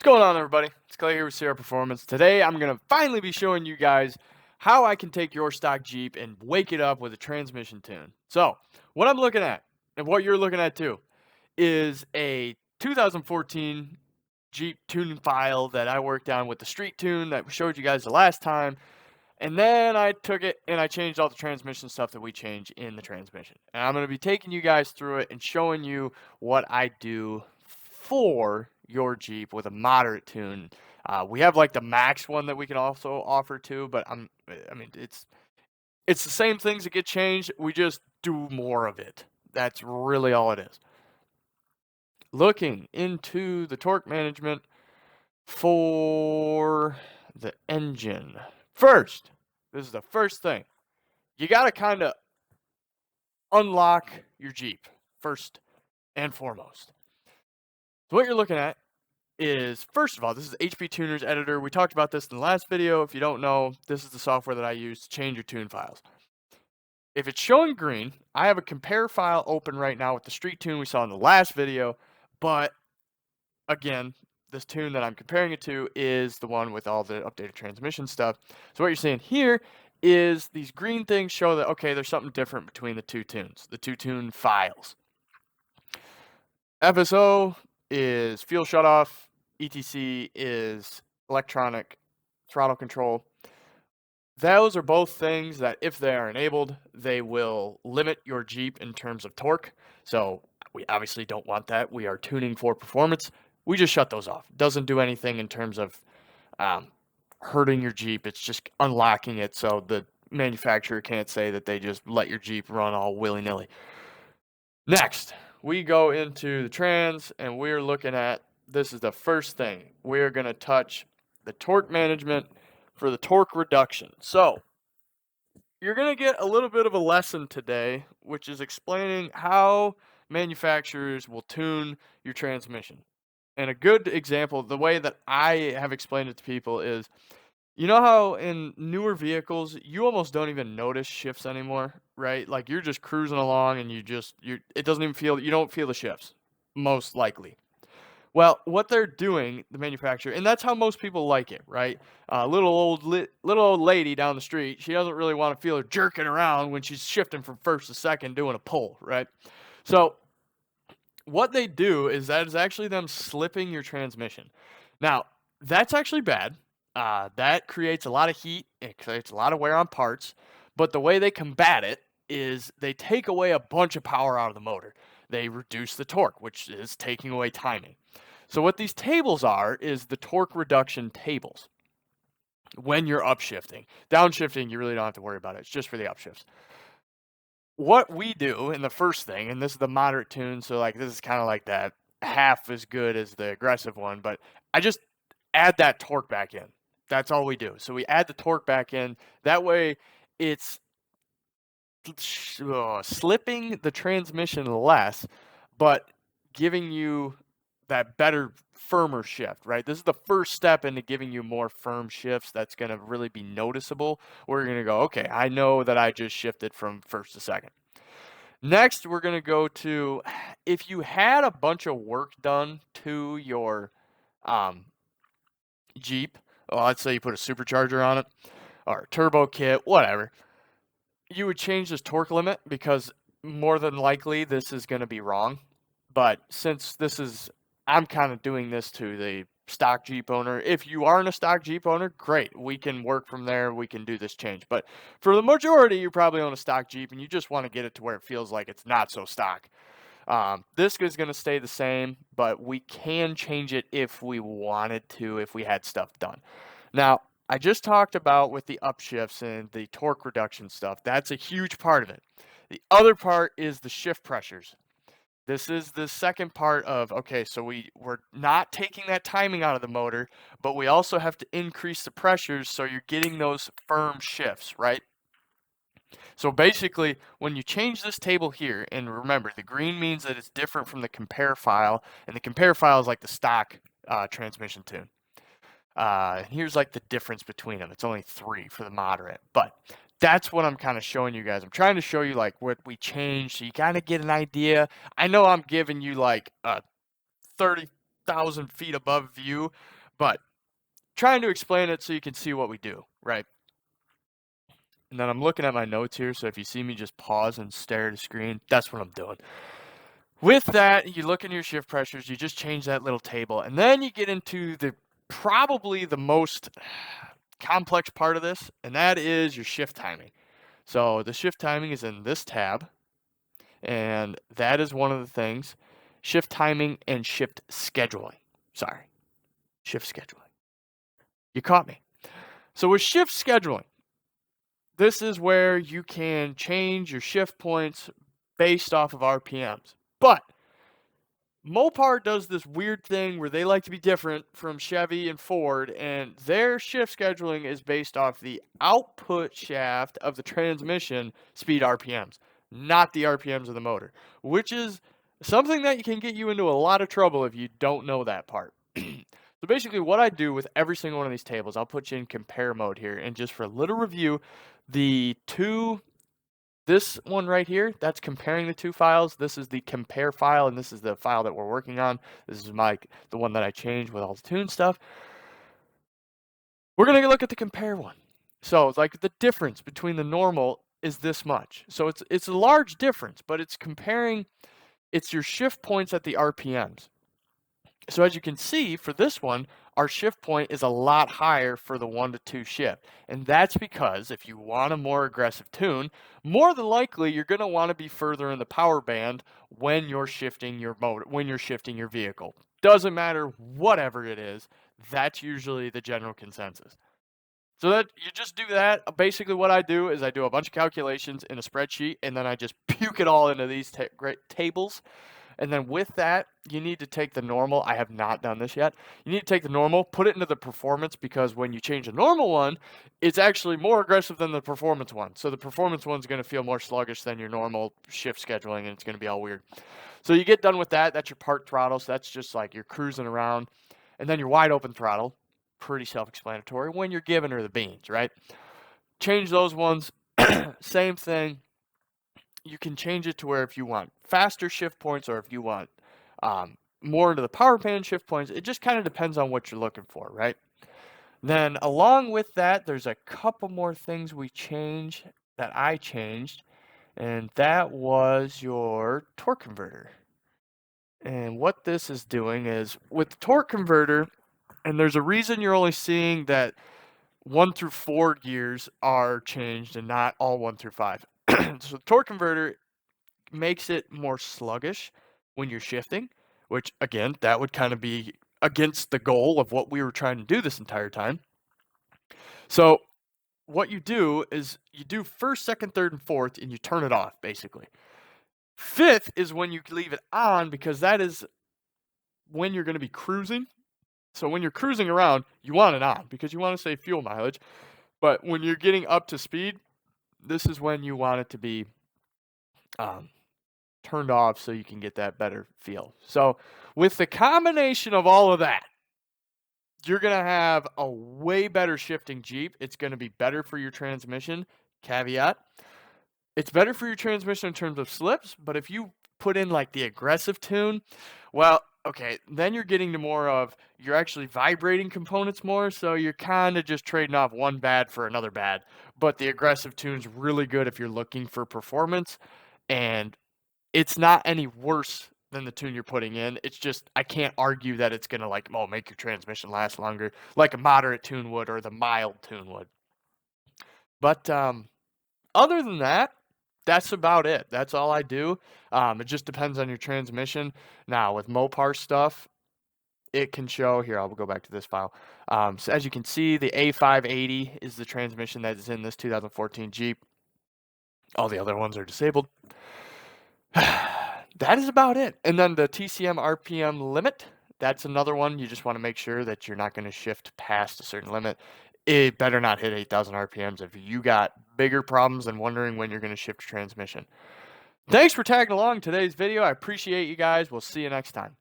What's going on, everybody? It's Clay here with Sierra Performance. Today I'm going to finally be showing you guys how I can take your stock Jeep and wake it up with a transmission tune. So what I'm looking at, and what you're looking at too, is a 2014 Jeep tune file that I worked on with the street tune that we showed you guys the last time. And then I took it and I changed all the transmission stuff that we change in the transmission. And I'm going to be taking you guys through it and showing you what I do for your Jeep with a moderate tune. We have like the max one that we can also offer too, but it's the same things that get changed. We just do more of it. That's really all it is. Looking into the torque management for the engine. First, this is the first thing. You got to kind of unlock your Jeep first and foremost. So what you're looking at is, first of all, this is HP Tuners Editor. We talked about this in the last video. If you don't know, this is the software that I use to change your tune files. If it's showing green, I have a compare file open right now with the street tune we saw in the last video, but again, this tune that I'm comparing it to is the one with all the updated transmission stuff. So what you're seeing here is these green things show that, okay, there's something different between the two tunes, the two tune files. FSO is fuel shutoff, ETC is electronic throttle control. Those are both things that if they are enabled, they will limit your Jeep in terms of torque. So we obviously don't want that. We are tuning for performance. We just shut those off. It doesn't do anything in terms of hurting your Jeep. It's just unlocking it so the manufacturer can't say that they just let your Jeep run all willy-nilly. Next, we go into the trans and we're looking at, this is the first thing. We're going to touch the torque management for the torque reduction. So you're going to get a little bit of a lesson today, which is explaining how manufacturers will tune your transmission. And a good example, the way that I have explained it to people is, you know how in newer vehicles, you almost don't even notice shifts anymore, right? Like you're just cruising along and it doesn't even feel, you don't feel the shifts, most likely. Well, what they're doing, the manufacturer, and that's how most people like it, right? Little old lady down the street, she doesn't really want to feel her jerking around when she's shifting from first to second doing a pull, right? So what they do is that is actually them slipping your transmission. Now, that's actually bad. That creates a lot of heat. It creates a lot of wear on parts. But the way they combat it is they take away a bunch of power out of the motor. They reduce the torque, which is taking away timing. So what these tables are is the torque reduction tables when you're upshifting. Downshifting, you really don't have to worry about it. It's just for the upshifts. What we do in the first thing, and this is the moderate tune, so like this is kind of like that half as good as the aggressive one, but I just add that torque back in. That's all we do. So we add the torque back in. That way it's slipping the transmission less, but giving you that better, firmer shift, right? This is the first step into giving you more firm shifts that's going to really be noticeable. We're going to go, okay, I know that I just shifted from first to second. Next, we're going to go to, if you had a bunch of work done to your Jeep, well, let's say you put a supercharger on it or a turbo kit, whatever, you would change this torque limit because more than likely this is going to be wrong. But since I'm kind of doing this to the stock Jeep owner. If you aren't a stock Jeep owner, great. We can work from there. We can do this change. But for the majority, you probably own a stock Jeep and you just want to get it to where it feels like it's not so stock. This is going to stay the same, but we can change it if we wanted to, if we had stuff done. Now, I just talked about with the upshifts and the torque reduction stuff. That's a huge part of it. The other part is the shift pressures. This is the second part of, okay, so we're not taking that timing out of the motor, but we also have to increase the pressures so you're getting those firm shifts, right? So basically, when you change this table here, and remember, the green means that it's different from the compare file, and the compare file is like the stock transmission tune. And here's like the difference between them. It's only 3 for the moderate, but that's what I'm kind of showing you guys. I'm trying to show you like what we changed so you kind of get an idea. I know I'm giving you like a 30 1,000 feet above view, but trying to explain it so you can see what we do, right? And then I'm looking at my notes here, so if you see me just pause and stare at the screen, that's what I'm doing. With that, you look into your shift pressures, you just change that little table, and then you get into probably the most complex part of this, and that is your shift timing. So the shift timing is in this tab, and that is one of the things. Shift timing and shift scheduling. Sorry, shift scheduling. You caught me. So with shift scheduling, this is where you can change your shift points based off of RPMs. But Mopar does this weird thing where they like to be different from Chevy and Ford, and their shift scheduling is based off the output shaft of the transmission speed RPMs, not the RPMs of the motor, which is something that can get you into a lot of trouble if you don't know that part. So basically what I do with every single one of these tables, I'll put you in compare mode here, and just for a little review, this one right here, that's comparing the two files. This is the compare file, and this is the file that we're working on. This is the one that I changed with all the tune stuff. We're going to look at the compare one. So it's like the difference between the normal is this much. So it's a large difference, but it's comparing, it's your shift points at the RPMs. So as you can see, for this one, our shift point is a lot higher for the 1 to 2 shift. And that's because if you want a more aggressive tune, more than likely you're going to want to be further in the power band when you're shifting your motor, when you're shifting your vehicle. Doesn't matter whatever it is, that's usually the general consensus. So that you just do that. Basically what I do is I do a bunch of calculations in a spreadsheet, and then I just puke it all into these great tables. And then with that, you need to take the normal. I have not done this yet. You need to take the normal, put it into the performance, because when you change the normal one, it's actually more aggressive than the performance one. So the performance one's going to feel more sluggish than your normal shift scheduling, and it's going to be all weird. So you get done with that. That's your part throttle. So that's just like you're cruising around. And then your wide open throttle, pretty self-explanatory, when you're giving her the beans, right? Change those ones. Same thing. You can change it to where if you want faster shift points or if you want more into the power band shift points, it just kind of depends on what you're looking for, right? Then along with that, there's a couple more things we changed that I changed, and that was your torque converter. And what this is doing is with the torque converter, and there's a reason you're only seeing that 1 through 4 gears are changed and not all 1 through 5. So the torque converter makes it more sluggish when you're shifting, which again, that would kind of be against the goal of what we were trying to do this entire time. So what you do is you do first, second, third, and fourth, and you turn it off, basically. Fifth is when you leave it on, because that is when you're going to be cruising. So when you're cruising around, you want it on because you want to save fuel mileage. But when you're getting up to speed, this is when you want it to be turned off so you can get that better feel. So with the combination of all of that, you're going to have a way better shifting Jeep. It's going to be better for your transmission. Caveat. It's better for your transmission in terms of slips, but if you put in like the aggressive tune, well, okay, then you're getting to more of, you're actually vibrating components more, so you're kind of just trading off one bad for another bad. But the aggressive tune's really good if you're looking for performance, and it's not any worse than the tune you're putting in. It's just, I can't argue that it's going to like, make your transmission last longer like a moderate tune would or the mild tune would. But other than that, that's about it. That's all I do. It just depends on your transmission. Now, with Mopar stuff, it can show, here, I'll go back to this file. So as you can see, the A580 is the transmission that is in this 2014 Jeep. All the other ones are disabled. That is about it. And then the TCM RPM limit, that's another one. You just want to make sure that you're not going to shift past a certain limit. It better not hit 8,000 RPMs if you got bigger problems than wondering when you're going to shift your transmission. Thanks for tagging along today's video. I appreciate you guys. We'll see you next time.